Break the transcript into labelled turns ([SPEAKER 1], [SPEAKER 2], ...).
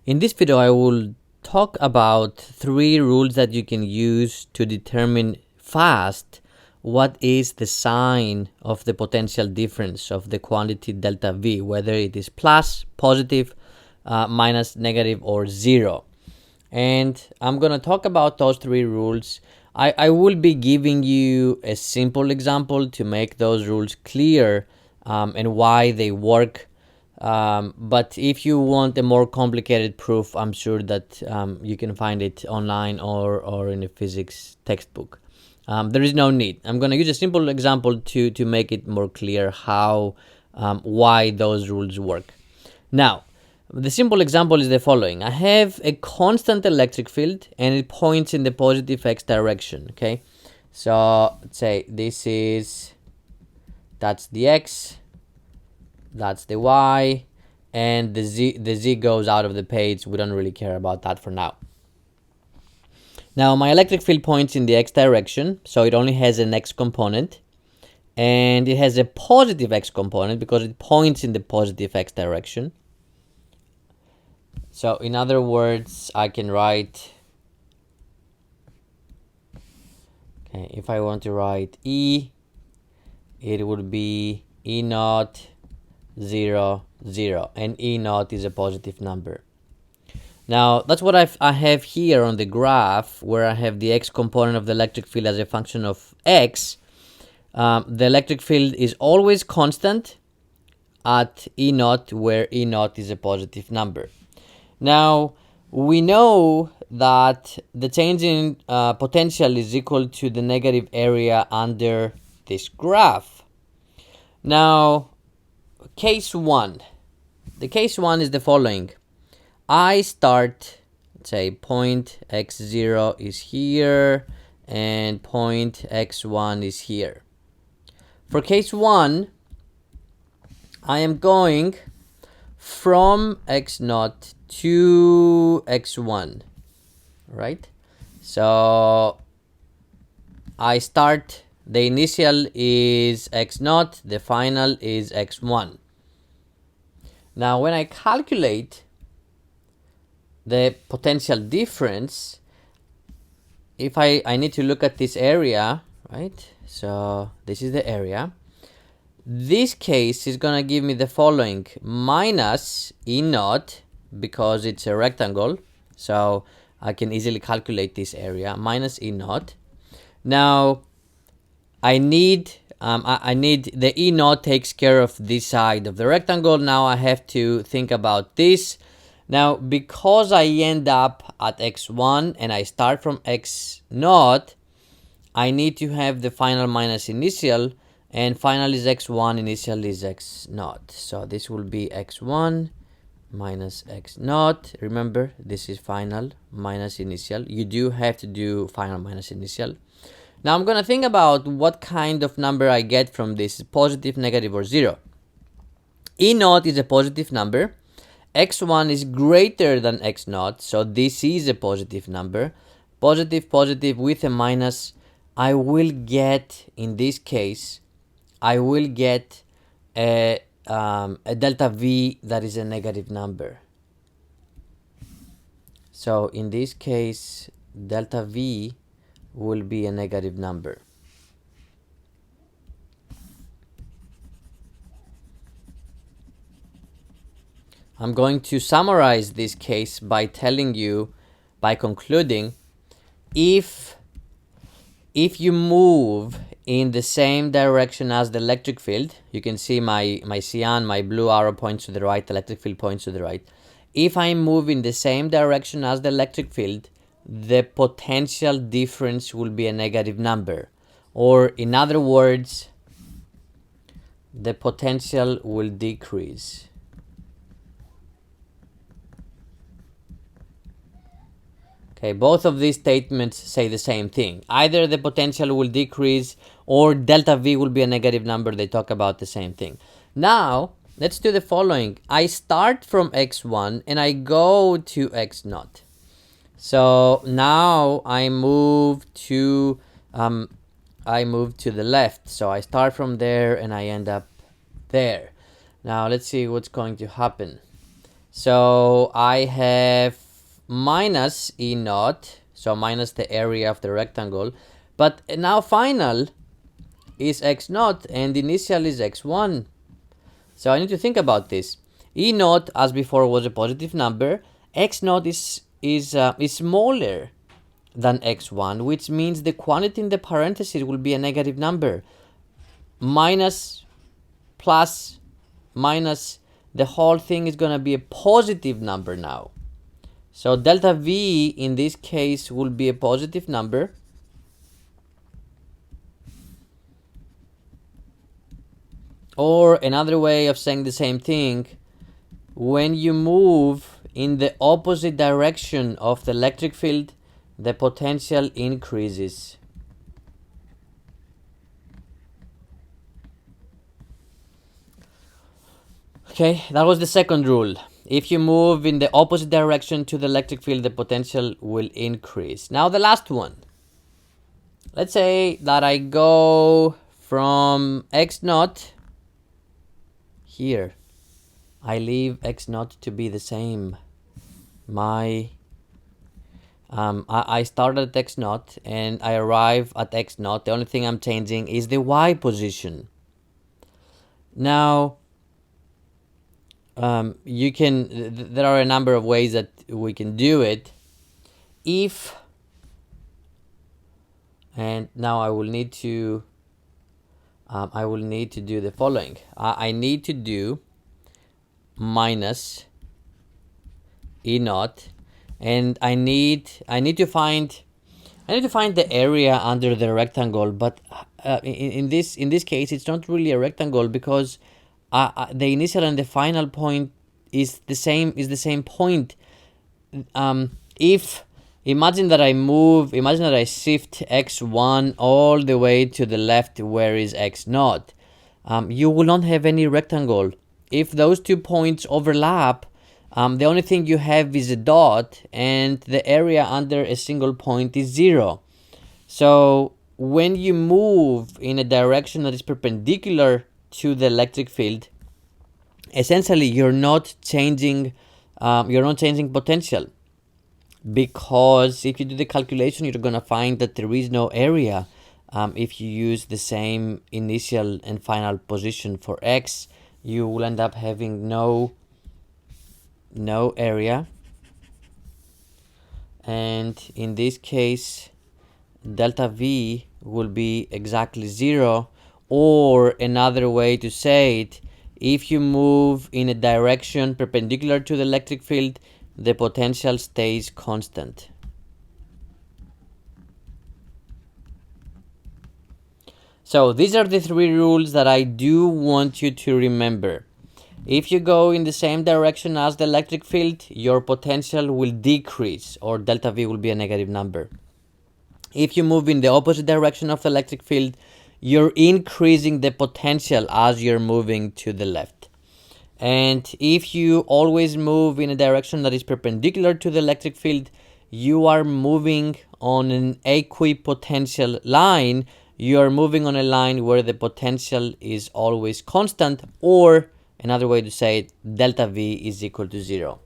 [SPEAKER 1] In this video, I will talk about 3 rules that you can use to determine fast what is the sign of the potential difference of the quantity delta V, whether it is plus, positive, minus, negative, or 0. And I'm going to talk about those 3 rules. I will be giving you a simple example to make those rules clear and why they work. But if you want a more complicated proof, I'm sure that you can find it online or in a physics textbook. There is no need. I'm going to use a simple example to make it more clear how why those rules work. Now, the simple example is the following. I have a constant electric field and it points in the positive x direction. Okay, so let's say that's the x, that's the y, and the z goes out of the page. We don't really care about that for now. Now my electric field points in the x direction, so it only has an x component, and it has a positive x component because it points in the positive x direction. So in other words, I can write, okay, if I want to write E, it would be E naught 0 0, and E naught is a positive number. Now that's what I have here on the graph, where I have the x component of the electric field as a function of x. The electric field is always constant at E naught, where E naught is a positive number. Now we know that the change in potential is equal to the negative area under this graph. Now case 1. The case 1 is the following. I start, let's say point x0 is here and point x1 is here. For case 1, I am going from x0 to x1, right? So I start, the initial is x0, the final is x1. Now when I calculate the potential difference, if I need to look at this area, right? So this is the area. This case is gonna give me the following: minus E naught, because it's a rectangle, so I can easily calculate this area, minus E naught. Now I need the E naught takes care of this side of the rectangle. Now I have to think about this. Now because I end up at x1 and I start from x0, I need to have the final minus initial, and final is x1, initial is x0. So this will be x1 minus x0. Remember, this is final minus initial. You do have to do final minus initial. Now I'm going to think about what kind of number I get from this, positive, negative, or 0. E0 is a positive number. x1 is greater than x0, so this is a positive number. Positive, positive with a minus, I will get, in this case, I will get a delta V that is a negative number. So in this case, delta V will be a negative number. I'm going to summarize this case by telling you, by concluding, if you move in the same direction as the electric field, you can see my cyan, my blue arrow points to the right, electric field points to the right. If I move in the same direction as the electric field, the potential difference will be a negative number. Or in other words, the potential will decrease. Okay, both of these statements say the same thing. Either the potential will decrease or delta V will be a negative number. They talk about the same thing. Now, let's do the following. I start from x1 and I go to x0. So now I move to the left. So I start from there and I end up there. Now let's see what's going to happen. So I have minus E naught, so minus the area of the rectangle, but now final is x naught and initial is x1. So I need to think about this. E naught, as before, was a positive number. X naught is smaller than x1, which means the quantity in the parentheses will be a negative number. Minus, plus, minus, the whole thing is going to be a positive number now. So delta V in this case will be a positive number. Or another way of saying the same thing, when you move in the opposite direction of the electric field, the potential increases. Okay, that was the second rule. If you move in the opposite direction to the electric field, the potential will increase. Now the last one. Let's say that I go from x naught here. I leave x naught to be the same. I start at x naught and I arrive at x naught. The only thing I'm changing is the y position. Now, there are a number of ways that we can do it. And now I will need to do the following. I need to do minus E naught, and I need to find the area under the rectangle. But in this case, it's not really a rectangle because the initial and the final point is the same point. If imagine that I shift x1 all the way to the left, where is x naught, you will not have any rectangle. If those two points overlap, the only thing you have is a dot, and the area under a single point is 0. So when you move in a direction that is perpendicular to the electric field, essentially you're not changing potential, because if you do the calculation, you're going to find that there is no area. If you use the same initial and final position for x, you will end up having no area, and in this case delta V will be exactly 0. Or another way to say it, if you move in a direction perpendicular to the electric field, the potential stays constant. So these are the 3 rules that I do want you to remember. If you go in the same direction as the electric field, your potential will decrease, or delta V will be a negative number. If you move in the opposite direction of the electric field, you're increasing the potential as you're moving to the left. And if you always move in a direction that is perpendicular to the electric field, you are moving on an equipotential line. You are moving on a line where the potential is always constant, or another way to say it, delta V is equal to 0.